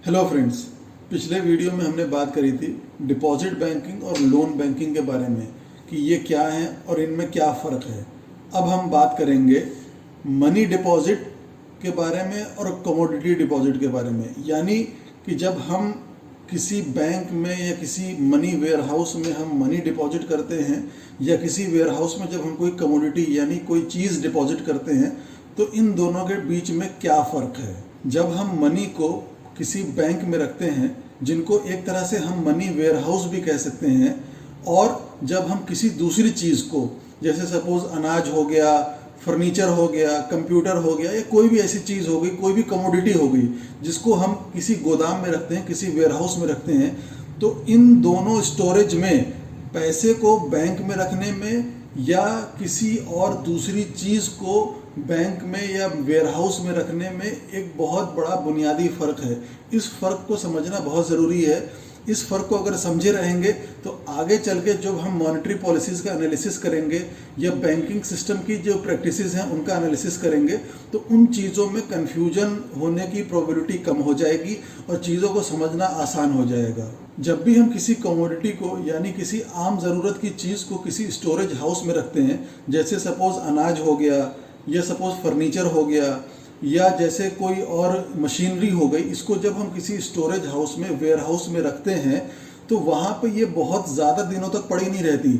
Hello friends, पिछले video में हमने बात करी थी डिपॉजिट बैंकिंग और लोन बैंकिंग के बारे में कि ये क्या है और इनमें क्या फ़र्क है। अब हम बात करेंगे मनी डिपॉजिट के बारे में और कमोडिटी डिपॉजिट के बारे में। यानी कि जब हम किसी बैंक में या किसी मनी वेयर हाउस में हम मनी डिपॉजिट करते हैं या किसी वेयर हाउस में जब हम कोई कमोडिटी यानी कोई चीज़ डिपॉजिट करते हैं, तो इन दोनों के बीच में क्या फ़र्क है। जब हम मनी को किसी बैंक में रखते हैं, जिनको एक तरह से हम मनी वेयर हाउस भी कह सकते हैं, और जब हम किसी दूसरी चीज़ को, जैसे सपोज अनाज हो गया, फर्नीचर हो गया, कंप्यूटर हो गया, या कोई भी ऐसी चीज़ हो गई, कोई भी कमोडिटी हो गई जिसको हम किसी गोदाम में रखते हैं, किसी वेयर हाउस में रखते हैं, तो इन दोनों स्टोरेज में पैसे को बैंक में रखने में या किसी और दूसरी चीज़ को बैंक में या वेयर हाउस में रखने में एक बहुत बड़ा बुनियादी फ़र्क है। इस फ़र्क को समझना बहुत ज़रूरी है। इस फ़र्क को अगर समझे रहेंगे तो आगे चल के जब हम मॉनेटरी पॉलिसीज़ का एनालिसिस करेंगे या बैंकिंग सिस्टम की जो प्रैक्टिसेस हैं उनका एनालिसिस करेंगे, तो उन चीज़ों में कन्फ्यूजन होने की प्रोबेबिलिटी कम हो जाएगी और चीज़ों को समझना आसान हो जाएगा। जब भी हम किसी कमोडिटी को यानी किसी आम ज़रूरत की चीज़ को किसी स्टोरेज हाउस में रखते हैं, जैसे सपोज़ अनाज हो गया या सपोज़ फर्नीचर हो गया या जैसे कोई और मशीनरी हो गई, इसको जब हम किसी स्टोरेज हाउस में, वेयर हाउस में रखते हैं, तो वहाँ पे ये बहुत ज़्यादा दिनों तक पड़ी नहीं रहती।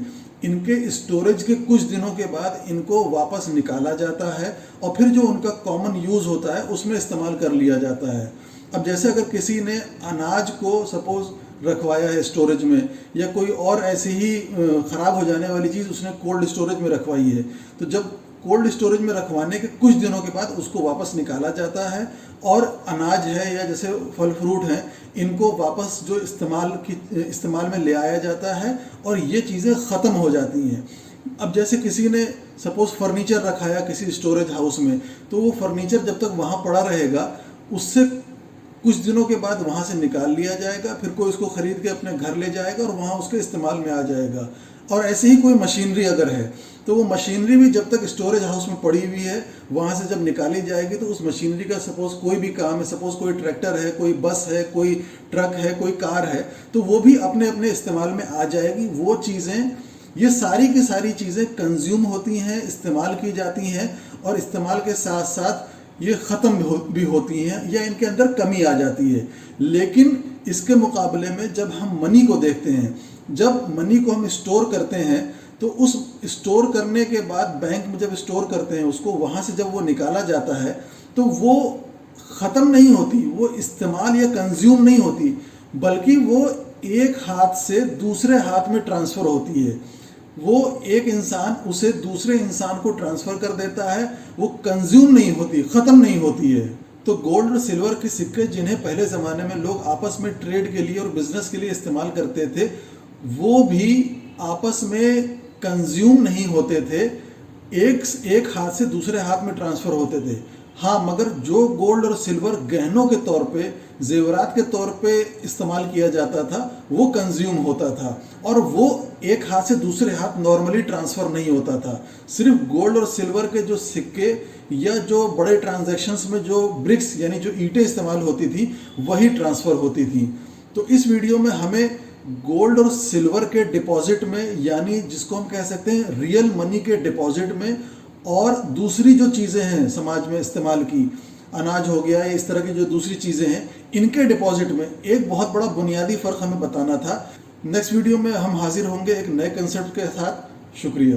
इनके स्टोरेज के कुछ दिनों के बाद इनको वापस निकाला जाता है और फिर जो उनका कॉमन यूज़ होता है उसमें इस्तेमाल कर लिया जाता है। अब जैसे अगर किसी ने अनाज को सपोज़ रखवाया है स्टोरेज में, या कोई और ऐसी ही ख़राब हो जाने वाली चीज़ उसने कोल्ड स्टोरेज में रखवाई है, तो जब कोल्ड स्टोरेज में रखवाने के कुछ दिनों के बाद उसको वापस निकाला जाता है और अनाज है या जैसे फल फ्रूट हैं, इनको वापस जो इस्तेमाल में ले आया जाता है और ये चीज़ें ख़त्म हो जाती हैं। अब जैसे किसी ने सपोज़ फर्नीचर रखाया किसी स्टोरेज हाउस में, तो वो फर्नीचर जब तक वहाँ पड़ा रहेगा, उससे कुछ दिनों के बाद वहाँ से निकाल लिया जाएगा, फिर कोई उसको ख़रीद के अपने घर ले जाएगा और वहाँ उसके इस्तेमाल में आ जाएगा। और ऐसे ही कोई मशीनरी अगर है, तो वो मशीनरी भी जब तक स्टोरेज हाउस में पड़ी हुई है, वहाँ से जब निकाली जाएगी तो उस मशीनरी का सपोज़ कोई भी काम है, सपोज़ कोई ट्रैक्टर है, कोई बस है, कोई ट्रक है, कोई कार है, तो वो भी अपने अपने इस्तेमाल में आ जाएगी। वो चीज़ें, ये सारी की सारी चीज़ें कंज्यूम होती हैं, इस्तेमाल की जाती हैं और इस्तेमाल के साथ साथ ये ख़त्म भी होती हैं या इनके अंदर कमी आ जाती है। लेकिन इसके मुकाबले में जब हम मनी को देखते हैं, जब मनी को हम स्टोर करते हैं, तो उस स्टोर करने के बाद बैंक में जब स्टोर करते हैं उसको, वहाँ से जब वो निकाला जाता है तो वो ख़त्म नहीं होती, वो इस्तेमाल या कंज्यूम नहीं होती, बल्कि वो एक हाथ से दूसरे हाथ में ट्रांसफ़र होती है। वो एक इंसान उसे दूसरे इंसान को ट्रांसफ़र कर देता है, वो कंज्यूम नहीं होती, ख़त्म नहीं होती है। तो गोल्ड और सिल्वर के सिक्के जिन्हें पहले ज़माने में लोग आपस में ट्रेड के लिए और बिज़नेस के लिए इस्तेमाल करते थे, वो भी आपस में कंज्यूम नहीं होते थे, एक हाथ से दूसरे हाथ में ट्रांसफ़र होते थे। हाँ, मगर जो गोल्ड और सिल्वर गहनों के तौर पे, जेवरात के तौर पे इस्तेमाल किया जाता था, वो कंज्यूम होता था और वो एक हाथ से दूसरे हाथ नॉर्मली ट्रांसफ़र नहीं होता था। सिर्फ गोल्ड और सिल्वर के जो सिक्के या जो बड़े ट्रांजैक्शंस में जो ब्रिक्स यानी जो ईंटें इस्तेमाल होती थी, वही ट्रांसफ़र होती थी। तो इस वीडियो में हमें गोल्ड और सिल्वर के डिपॉजिट में, यानी जिसको हम कह सकते हैं रियल मनी के डिपॉजिट में, और दूसरी जो चीज़ें हैं समाज में इस्तेमाल की, अनाज हो गया या इस तरह की जो दूसरी चीज़ें हैं, इनके डिपॉजिट में एक बहुत बड़ा बुनियादी फ़र्क हमें बताना था। नेक्स्ट वीडियो में हम हाजिर होंगे एक नए कंसेप्ट के साथ। शुक्रिया।